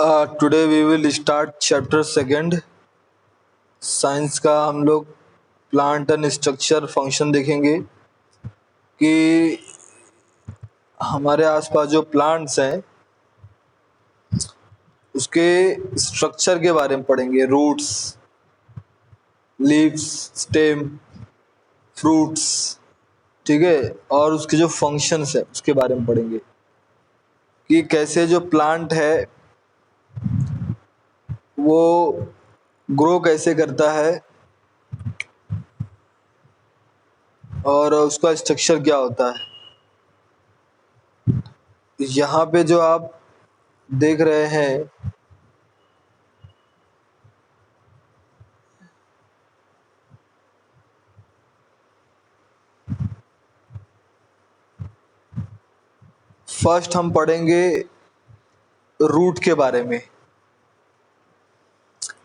Today we will start chapter second. Science का हम लोग प्लांट एंड स्ट्रक्चर फंक्शन देखेंगे कि हमारे आसपास जो प्लांट्स हैं उसके स्ट्रक्चर के बारे में पढ़ेंगे। रूट्स, लीव्स, स्टेम, फ्रूट्स, ठीक है, और उसके जो फंक्शंस है उसके बारे में पढ़ेंगे कि कैसे जो प्लांट है वो ग्रो कैसे करता है और उसका स्ट्रक्चर क्या होता है। यहाँ पे जो आप देख रहे हैं फर्स्ट हम पढ़ेंगे रूट के बारे में।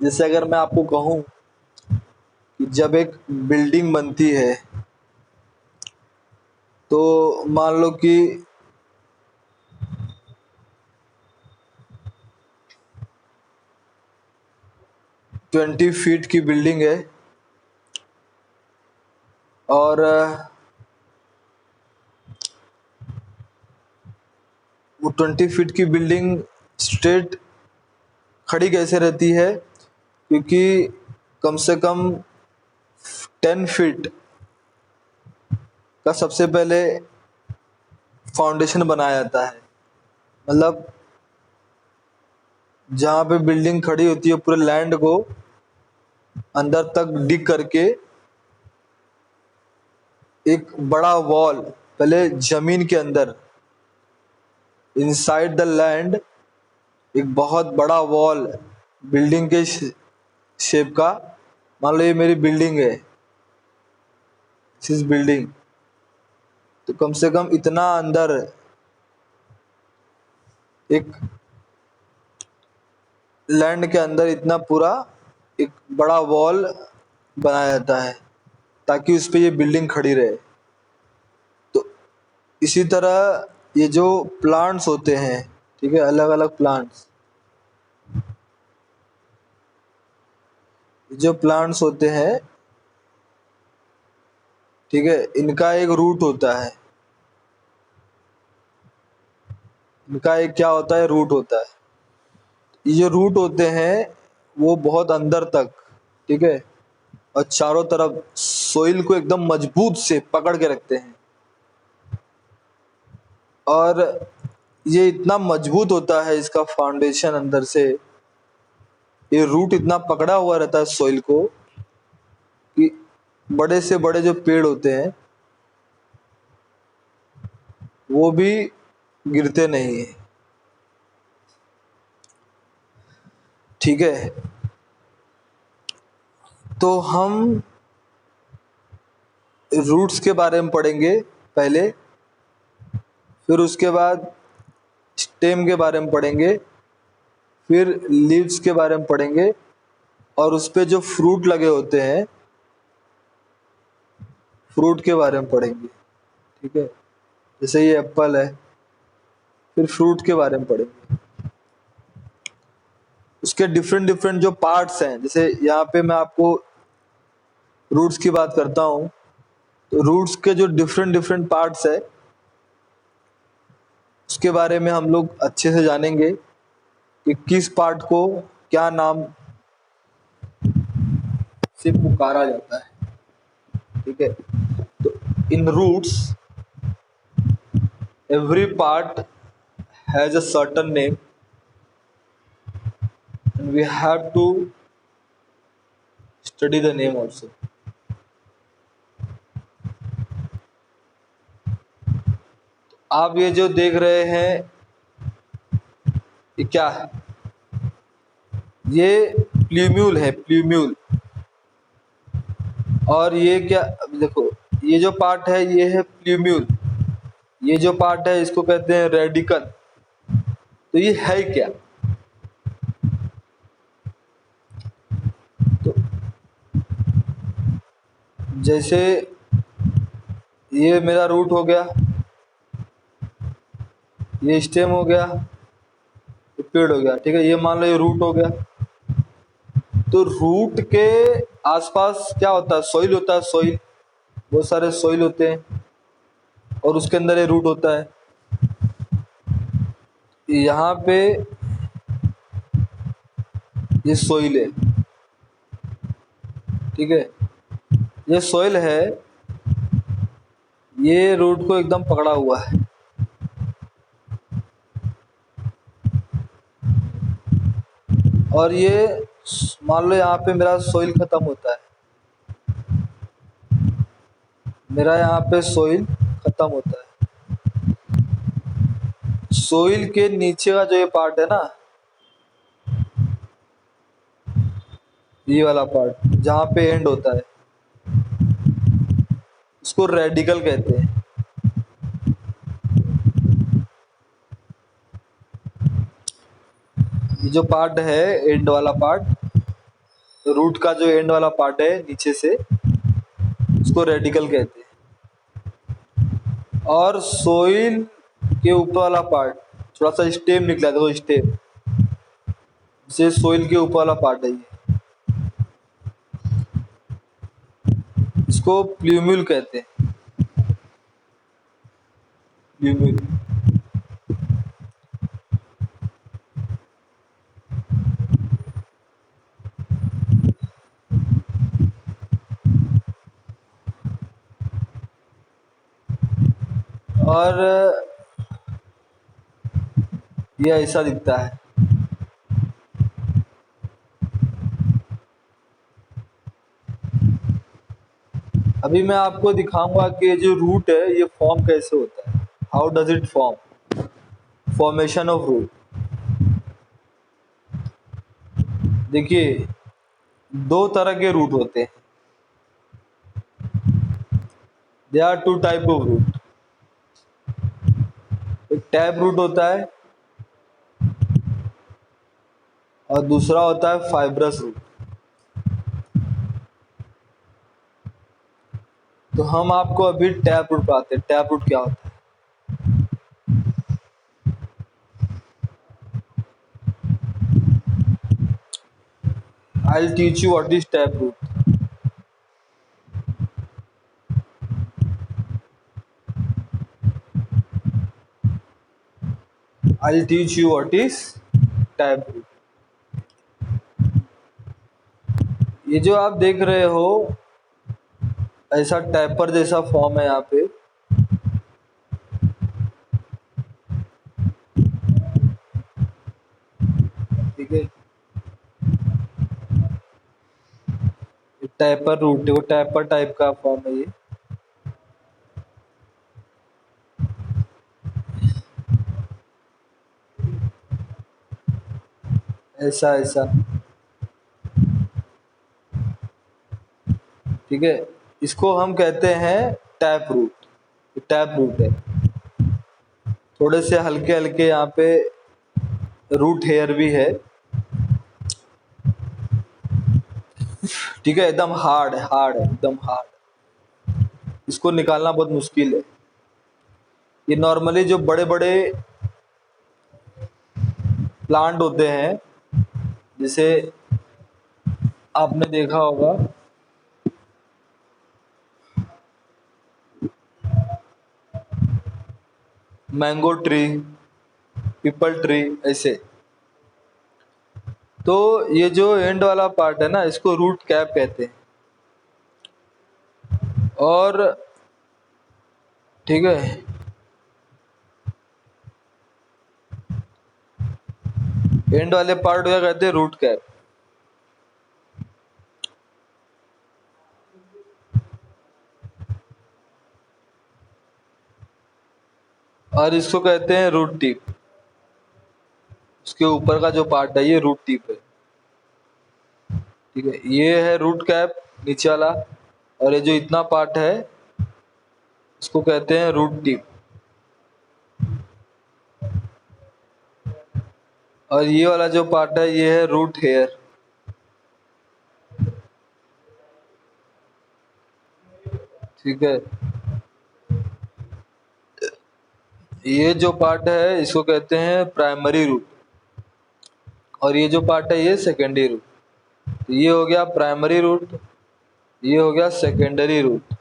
जैसे अगर मैं आपको कहूँ कि जब एक बिल्डिंग बनती है तो मान लो कि 20 फीट की बिल्डिंग है और वो 20 फीट की बिल्डिंग स्ट्रेट खड़ी कैसे रहती है, क्योंकि कम से कम 10 फीट का सबसे पहले फाउंडेशन बनाया जाता है। मतलब जहाँ पे बिल्डिंग खड़ी होती है पूरे लैंड को अंदर तक डिग करके एक बड़ा वॉल पहले जमीन के अंदर इनसाइड द लैंड एक बहुत बड़ा वॉल बिल्डिंग के शेप का। मान लो ये मेरी बिल्डिंग है, इस बिल्डिंग, तो कम से कम इतना अंदर एक लैंड के अंदर इतना पूरा एक बड़ा वॉल बनाया जाता है ताकि उस पे ये बिल्डिंग खड़ी रहे। तो इसी तरह ये जो प्लांट्स होते हैं, ठीक है, अलग अलग प्लांट्स, जो प्लांट्स होते हैं, ठीक है, इनका एक रूट होता है। इनका एक क्या होता है, रूट होता है। ये जो रूट होते हैं वो बहुत अंदर तक, ठीक है, और चारों तरफ सोइल को एकदम मजबूत से पकड़ के रखते हैं। और ये इतना मजबूत होता है इसका फाउंडेशन अंदर से, ये रूट इतना पकड़ा हुआ रहता है सोइल को कि बड़े से बड़े जो पेड़ होते हैं वो भी गिरते नहीं है, ठीक है। तो हम रूट्स के बारे में पढ़ेंगे पहले, फिर उसके बाद स्टेम के बारे में पढ़ेंगे, फिर लीव्स के बारे में पढ़ेंगे, और उस पे जो फ्रूट लगे होते हैं फ्रूट के बारे में पढ़ेंगे, ठीक है। जैसे ये एप्पल है, फिर फ्रूट के बारे में पढ़ेंगे। उसके डिफरेंट डिफरेंट जो पार्ट्स हैं, जैसे यहाँ पे मैं आपको रूट्स की बात करता हूँ, तो रूट्स के जो डिफरेंट डिफरेंट पार्ट्स है उसके बारे में हम लोग अच्छे से जानेंगे कि किस पार्ट को क्या नाम से पुकारा जाता है, ठीक है। तो in roots every part has a certain name and we have to study the name also। आप ये जो देख रहे हैं ये क्या है, ये प्ल्यूम्यूल है, प्ल्यूम्यूल। और ये क्या, देखो ये जो पार्ट है ये है प्ल्यूम्यूल, ये जो पार्ट है इसको कहते हैं रेडिकल। तो ये है क्या, तो जैसे ये मेरा रूट हो गया, ये स्टेम हो गया, ये पेड़ हो गया, ठीक है। ये मान लो ये रूट हो गया। तो रूट के आसपास क्या होता है? सॉइल होता है, सॉइल, बहुत सारे सॉइल होते हैं और उसके अंदर ये रूट होता है। यहाँ पे ये सॉइल है, ठीक है। ये सॉइल है, ये रूट को एकदम पकड़ा हुआ है। और ये मान लो यहाँ पे मेरा सॉइल खत्म होता है, मेरा यहाँ पे सॉइल खत्म होता है। सॉइल के नीचे का जो ये पार्ट है ना, ये वाला पार्ट जहाँ पे एंड होता है, उसको रेडिकल कहते हैं। ये जो पार्ट है एंड वाला पार्ट, रूट का जो एंड वाला पार्ट है नीचे से, उसको रेडिकल कहते हैं। और सोइल के ऊपर वाला पार्ट, थोड़ा सा स्टेम निकला, देखो स्टेम, से सोइल के ऊपर वाला पार्ट है ये, इसको प्ल्यूम्यूल कहते हैं। प्ल्यूम्यूल। और ये ऐसा दिखता है। अभी मैं आपको दिखाऊंगा कि ये जो रूट है ये फॉर्म कैसे होता है, how does it form, formation of root. देखिए, दो तरह के रूट होते हैं, they are two type of root. एक टैप रूट होता है और दूसरा होता है फाइब्रस रूट। तो हम आपको अभी टैप रूट बताते हैं, टैप रूट क्या होता है। I'll teach you what is tap root. I'll teach you what is tap root. ये जो आप देख रहे हो ऐसा टैपर जैसा फॉर्म है यहाँ पे, ठीक है। टैपर रूट है, वो टैपर टाइप का फॉर्म है ये। ऐसा ऐसा, ठीक है। इसको हम कहते हैं टैप रूट, टैप रूट है। थोड़े से हल्के हल्के यहाँ पे रूट हेयर भी है, ठीक है। एकदम हार्ड है, हार्ड है, एकदम हार्ड। इसको निकालना बहुत मुश्किल है। ये नॉर्मली जो बड़े बड़े प्लांट होते हैं, जैसे आपने देखा होगा मैंगो ट्री, पीपल ट्री, ऐसे। तो ये जो एंड वाला पार्ट है ना, इसको रूट कैप कहते हैं। और ठीक है, एंड वाले पार्ट को क्या कहते हैं? Root cap. और इसको कहते हैं रूट टिप। उसके ऊपर का जो पार्ट है ये रूट टिप है, ठीक है। ये है रूट कैप नीचे वाला, और ये जो इतना पार्ट है इसको कहते हैं रूट टिप। और ये वाला जो पार्ट है ये है रूट हेयर, ठीक है। ये जो पार्ट है इसको कहते हैं प्राइमरी रूट। और ये जो पार्ट है ये सेकेंडरी रूट। तो ये हो गया प्राइमरी रूट, ये हो गया सेकेंडरी रूट।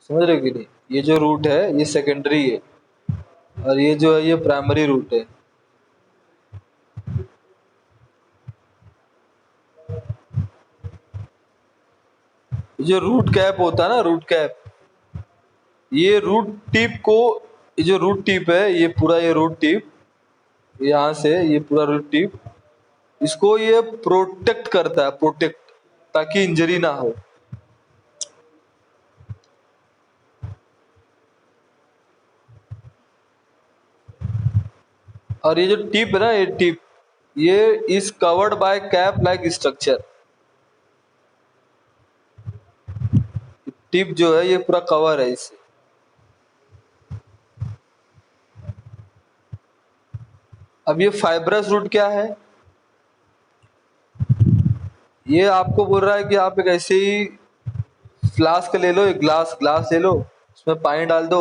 समझ रहे हो कि नहीं? ये जो रूट है ये सेकेंडरी है और ये जो है ये प्राइमरी रूट है। जो रूट कैप होता है ना, रूट कैप, ये रूट टिप को, ये जो रूट टिप है ये पूरा, ये रूट टिप यहाँ से ये पूरा रूट टिप, इसको ये प्रोटेक्ट करता है, प्रोटेक्ट, ताकि इंजरी ना हो। और ये जो टिप है ना, ये टिप, ये is covered by cap like structure. Tip जो है ये पूरा कवर है इससे। अब ये फाइब्रस रूट क्या है? ये आपको बोल रहा है कि आप एक ऐसे ही फ्लास्क ले लो, एक ग्लास ले लो, उसमें पानी डाल दो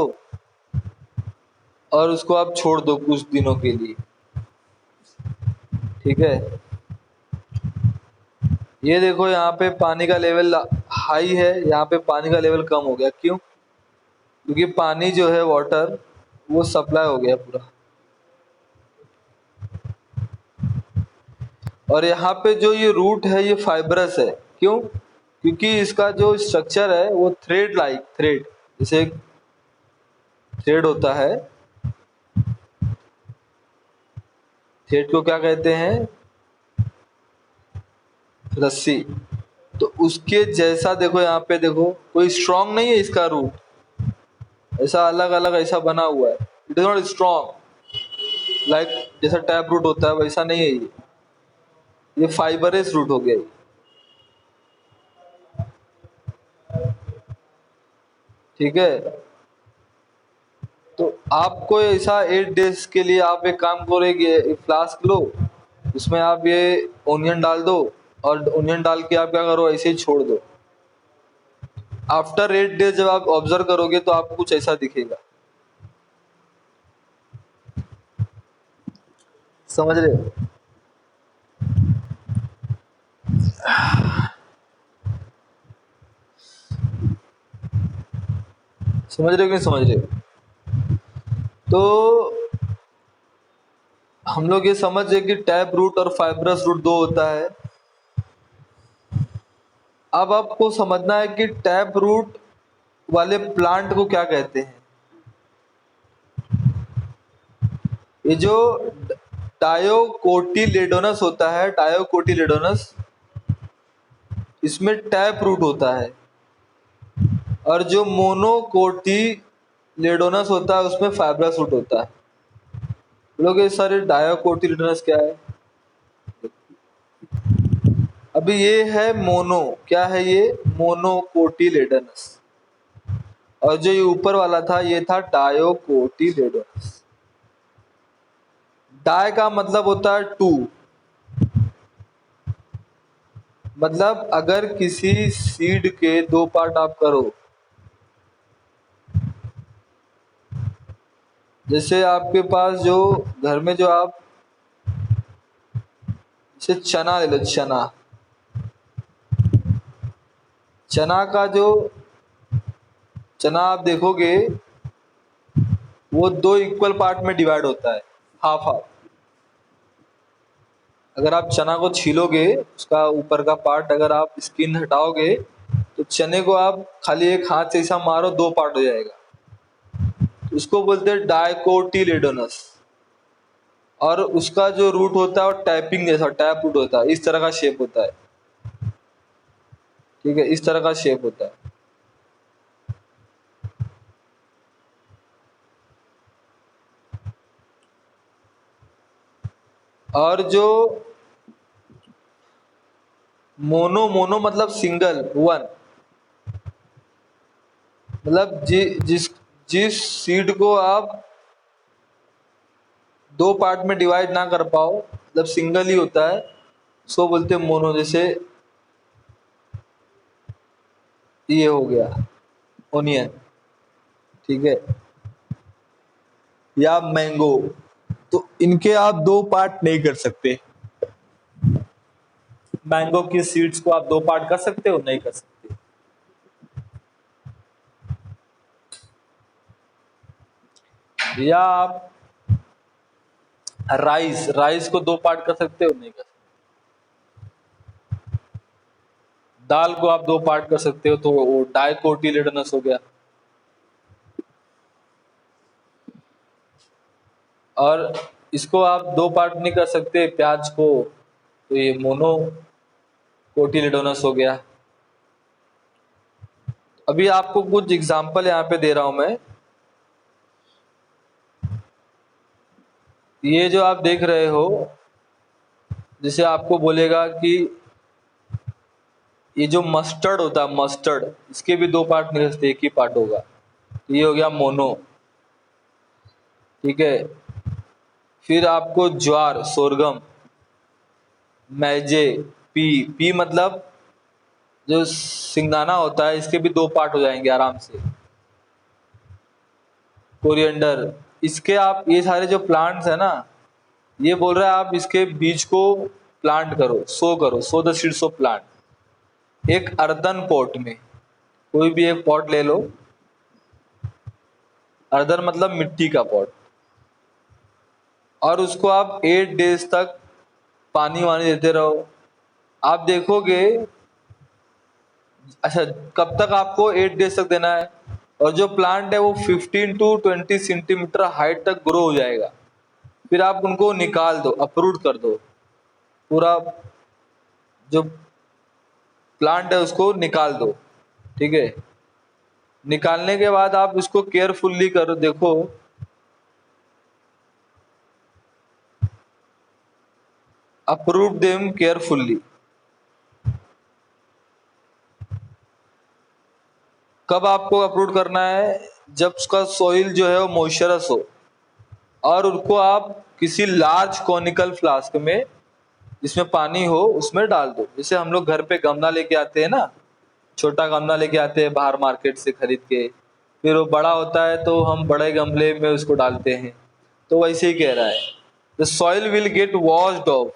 और उसको आप छोड़ दो कुछ दिनों के लिए। ठीक है, ये देखो यहाँ पे पानी का लेवल हाई है, यहाँ पे पानी का लेवल कम हो गया। क्यों? क्योंकि पानी जो है, वाटर, वो सप्लाई हो गया पूरा। और यहाँ पे जो ये रूट है ये फाइब्रस है। क्यों? क्योंकि इसका जो स्ट्रक्चर है वो थ्रेड लाइक, थ्रेड जैसे थ्रेड होता है। थ्रेड को क्या कहते हैं? रस्सी। तो उसके जैसा देखो, यहाँ पे देखो कोई स्ट्रांग नहीं है इसका रूट, ऐसा अलग अलग ऐसा बना हुआ है। It is not strong like जैसा टैप रूट होता है, वैसा नहीं है ये फाइबरस रूट हो गया ये। ठीक है, तो आपको ऐसा 8 डेज के लिए आप एक काम करोगे, एक फ्लास्क लो, उसमें आप ये ओनियन डाल दो और ओनियन डाल के आप क्या करो, ऐसे ही छोड़ दो। आफ्टर 8 डेज जब आप ऑब्जर्व करोगे तो आपको कुछ ऐसा दिखेगा। समझ रहे हो? समझ रहे हो कि नहीं समझ रहे हो? तो हम लोग ये समझ रहे कि टैप रूट और फाइब्रस रूट दो होता है। अब आपको समझना है कि टैप रूट वाले प्लांट को क्या कहते हैं। ये जो डायोकोटिलेडोनस होता है, डायोकोटिलेडोनस, इसमें टैप रूट होता है। और जो मोनोकोटिलेडोनस होता है उसमें फाइब्रस रूट होता है। लोग ये सारे डायोकोटिलेडोनस क्या है? अभी ये है मोनो, क्या है ये? मोनोकोटिलेडोनस। और जो ये ऊपर वाला था ये था डायोकोटिलेडोनस। डाय का मतलब होता है टू, मतलब अगर किसी सीड के दो पार्ट आप करो, जैसे आपके पास जो घर में जो आप, जैसे चना ले लो, चना, चना का जो चना आप देखोगे वो दो इक्वल पार्ट में डिवाइड होता है, हाफ हाफ। अगर आप चना को छीलोगे, उसका ऊपर का पार्ट अगर आप स्किन हटाओगे, तो चने को आप खाली एक हाथ से ऐसा मारो, दो पार्ट हो जाएगा। उसको बोलते हैं डायकोटिलेडोनस। और उसका जो रूट होता है वो टैपिंग जैसा, टैप रूट होता है, इस तरह का शेप होता है। ठीक है, इस तरह का शेप होता है। और जो मोनो, मोनो मतलब सिंगल, वन, मतलब जिस जिस सीड को आप दो पार्ट में डिवाइड ना कर पाओ, मतलब सिंगल ही होता है, उसको बोलते हैं मोनो। जैसे ये हो गया ओनियन, ठीक है, या मैंगो, तो इनके आप दो पार्ट नहीं कर सकते। मैंगो की सीड्स को आप 2 पार्ट कर सकते हो? नहीं कर सकते। या आप राइस को 2 पार्ट कर सकते हो? नहीं कर सकते। दाल को आप 2 पार्ट कर सकते हो, तो वो डाइकोटिलेडोनस हो गया। और इसको आप 2 पार्ट नहीं कर सकते, प्याज को, तो ये मोनोकोटिलेडोनस हो गया। अभी आपको कुछ एग्जांपल यहाँ पे दे रहा हूं मैं। ये जो आप देख रहे हो, जैसे आपको बोलेगा कि ये जो मस्टर्ड होता है, मस्टर्ड, इसके भी 2 पार्ट नहीं कर सकते, एक ही पार्ट होगा। ये हो गया मोनो, ठीक है। फिर आपको ज्वार, सोरगम, मैजे, पी मतलब जो सिंगदाना होता है, इसके भी 2 पार्ट हो जाएंगे आराम से। कोरिएंडर, इसके आप ये सारे जो प्लांट्स है ना, ये बोल रहा है आप इसके बीज को प्लांट करो, so the seeds of plant, एक अर्दन पॉट में। कोई भी एक पॉट ले लो, अर्दन मतलब मिट्टी का पॉट, और उसको आप 8 डेज तक पानी वानी देते रहो। आप देखोगे, अच्छा, कब तक आपको 8 डेज तक देना है, और जो प्लांट है वो 15 टू 20 सेंटीमीटर हाइट तक ग्रो हो जाएगा। फिर आप उनको निकाल दो, अप्रूट कर दो, पूरा जो प्लांट है उसको निकाल दो, ठीक है। निकालने के बाद आप इसको केयरफुल्ली करो, देखो अप्रूव देम केयरफुल्ली। कब आपको अप्रूव करना है? जब उसका सॉइल जो है वो मॉइस्चरस हो, और उनको आप किसी लार्ज कॉनिकल फ्लास्क में, जिसमें पानी हो, उसमें डाल दो। जैसे हम लोग घर पे गमला लेके आते हैं ना, छोटा गमला लेके आते हैं बाहर मार्केट से खरीद के, फिर वो बड़ा होता है तो हम बड़े गमले में उसको डालते हैं। तो वैसे ही कह रहा है, the soil will get washed off,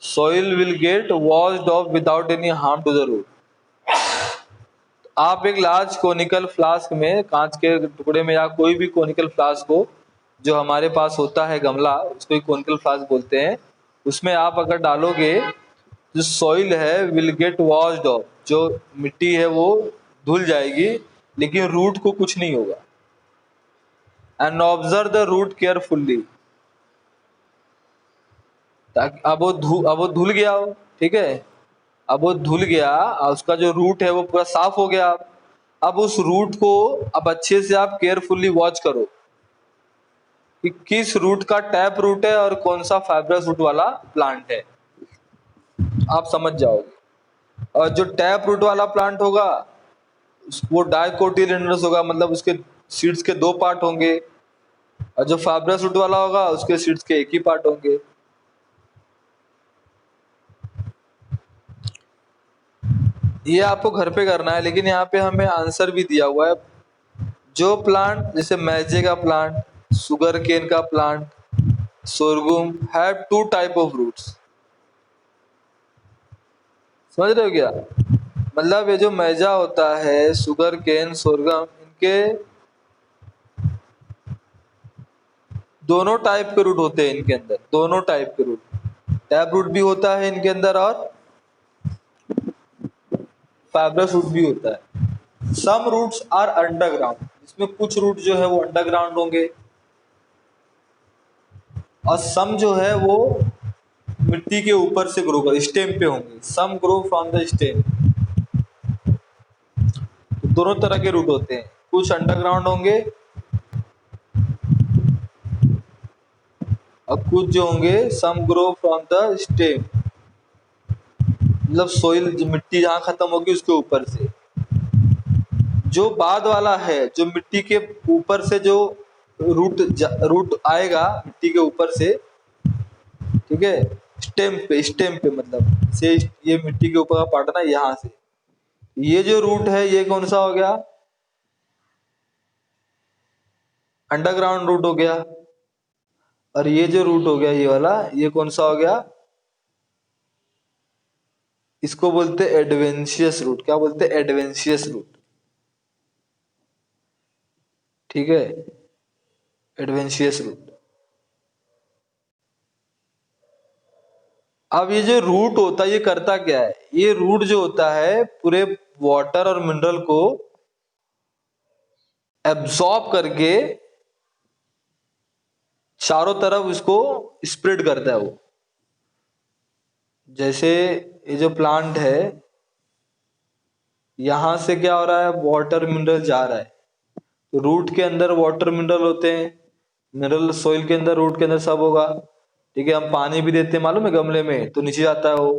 soil will get washed off without any harm to the root. आप एक लार्ज कोनिकल फ्लास्क में, कांच के टुकड़े में या कोई भी कोनिकल फ्लास्क हो, जो हमारे पास होता है गमला, उसको ही कोनिकल फ्लास्क बोलते हैं, उसमें आप अगर डालोगे, जो सॉइल है विल गेट वॉश्ड ऑफ, जो मिट्टी है वो धुल जाएगी, लेकिन रूट को कुछ नहीं होगा। And observe the root carefully, ताकि अब वो धुल गया हो, ठीक है। अब वो धुल गया, उसका जो रूट है वो पूरा साफ हो गया। अब उस रूट को अब अच्छे से आप केयरफुल्ली वॉच करो कि किस रूट का टैप रूट है और कौन सा फाइब्रस रूट वाला प्लांट है, आप समझ जाओगे। और जो टैप रूट वाला प्लांट होगा, वो डाइकोटिलेडोनस होगा, मतलब उसके सीड्स के 2 पार्ट होंगे। और जो फाइब्रस रूट वाला होगा, उसके सीड्स के एक ही पार्ट होंगे। ये आपको घर पे करना है, लेकिन यहाँ पे हमें आंसर भी दिया हुआ है। जो प्लांट, जैसे मैजे का प्लांट, सुगर केन का plant, sorghum, have 2 type of roots. समझ रहे हो क्या? मतलब ये जो मैजा होता है, सुगर केन, सोरगम, इनके दोनों टाइप के रूट होते हैं इनके अंदर, दोनों टाइप के रूट। टैप रूट भी होता है इनके अंदर, और फाइब्रस रूट भी होता है। सम रूट्स आर अंडरग्राउंड, जिसमें कुछ रूट जो है वो अंडरग्राउंड होंगे, और सम जो है वो मिट्टी के ऊपर से ग्रो कर स्टेम पे होंगे। सम ग्रो फ्रॉम द स्टेम। तो दोनों तरह के रूट होते हैं, कुछ अंडरग्राउंड होंगे और कुछ जो होंगे सम ग्रो फ्रॉम द स्टेम, मतलब सोइल, जो मिट्टी जहां खत्म होगी उसके ऊपर से। जो बाद वाला है, जो मिट्टी के ऊपर से जो रूट आएगा मिट्टी के ऊपर से, ठीक है, स्टेम पे मतलब से, ये मिट्टी के ऊपर का पार्ट ना, यहाँ से ये जो रूट है, ये कौन सा हो गया? अंडरग्राउंड रूट हो गया। और ये जो रूट हो गया ये वाला, ये कौन सा हो गया? इसको बोलते हैं एडवेंशियस रूट। क्या बोलते हैं? Adventitious root. ठीक है, एडवेंशियस रूट। अब ये जो रूट होता है ये करता क्या है? ये रूट जो होता है पूरे वाटर और मिनरल को एब्सॉर्ब करके चारों तरफ उसको स्प्रेड करता है वो। जैसे ये जो प्लांट है, यहां से क्या हो रहा है? वाटर मिनरल जा रहा है, तो रूट के अंदर वाटर मिनरल होते हैं, मिनरल सॉइल के अंदर, रूट के अंदर सब होगा। ठीक है, हम पानी भी देते हैं मालूम है गमले में, तो नीचे जाता है वो।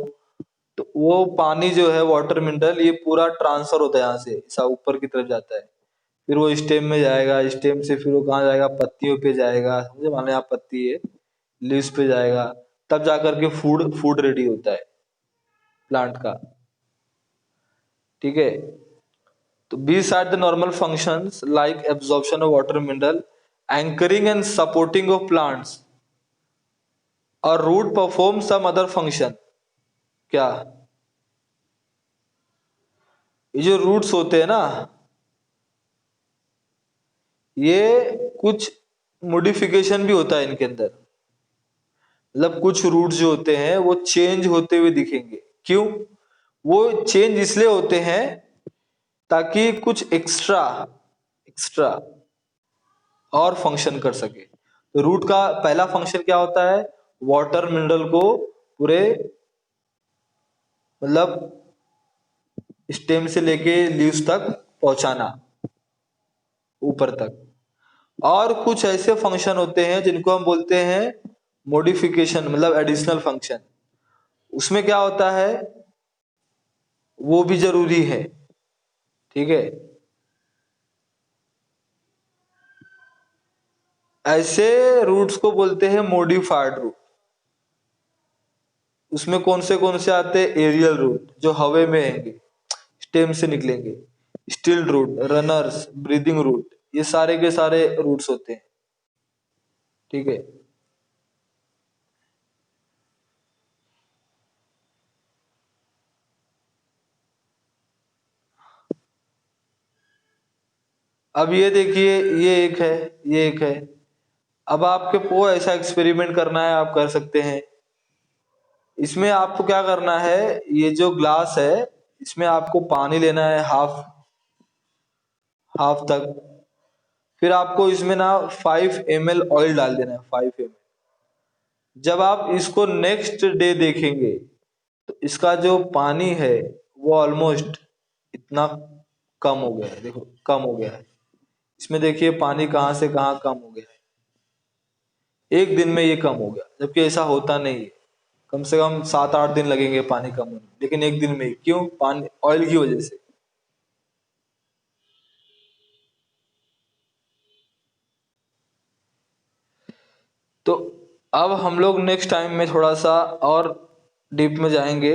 तो वो पानी जो है वाटर मिनरल, ये पूरा ट्रांसफर होता है यहाँ से, ऐसा ऊपर की तरफ जाता है। फिर वो स्टेम में जाएगा, स्टेम से फिर वो कहाँ जाएगा? पत्तियों पे जाएगा, समझे? मान लो यहाँ पत्ती है, लीव्स पे जाएगा, तब जाकर के फूड फूड रेडी होता है प्लांट का। ठीक है, तो besides the normal functions like absorption of water mineral, anchoring and supporting of plants, or root perform some other function। क्या? ये जो रूट्स होते हैं ना, ये कुछ मॉडिफिकेशन भी होता है इनके अंदर। मतलब कुछ रूट्स जो होते हैं वो चेंज होते हुए दिखेंगे। क्यों? वो चेंज इसलिए होते हैं ताकि कुछ एक्स्ट्रा एक्स्ट्रा और फंक्शन कर सके। तो रूट का पहला फंक्शन क्या होता है? वाटर मिनरल को पूरे, मतलब स्टेम से लेके लीव्स तक पहुंचाना, ऊपर तक। और कुछ ऐसे फंक्शन होते हैं जिनको हम बोलते हैं मॉडिफिकेशन, मतलब एडिशनल फंक्शन। उसमें क्या होता है, वो भी जरूरी है। ठीक है, ऐसे रूट्स को बोलते हैं मॉडिफाइड रूट। उसमें कौन से आते हैं? एरियल रूट, जो हवा में रहेंगे, स्टेम से निकलेंगे। Stilt root, runners, breathing root, ये सारे के सारे रूट्स होते हैं। ठीक है, अब ये देखिए, ये एक है, ये एक है। अब आपके को ऐसा एक्सपेरिमेंट करना है, आप कर सकते हैं। इसमें आपको क्या करना है, ये जो ग्लास है, इसमें आपको पानी लेना है हाफ हाफ तक। फिर आपको इसमें ना 5 ml ऑयल डाल देना है, 5 ml। जब आप इसको नेक्स्ट डे देखेंगे तो इसका जो पानी है वो ऑलमोस्ट इतना कम हो गया है। देखो, कम हो गया है। इसमें देखिए पानी कहाँ से कहाँ कम हो गया है। एक दिन में ये कम हो गया, जबकि ऐसा होता नहीं है। कम से कम 7-8 दिन लगेंगे पानी कम होने में, लेकिन एक दिन में ही। क्यों? पानी, ऑयल की वजह से। तो अब हम लोग नेक्स्ट टाइम में थोड़ा सा और डीप में जाएंगे।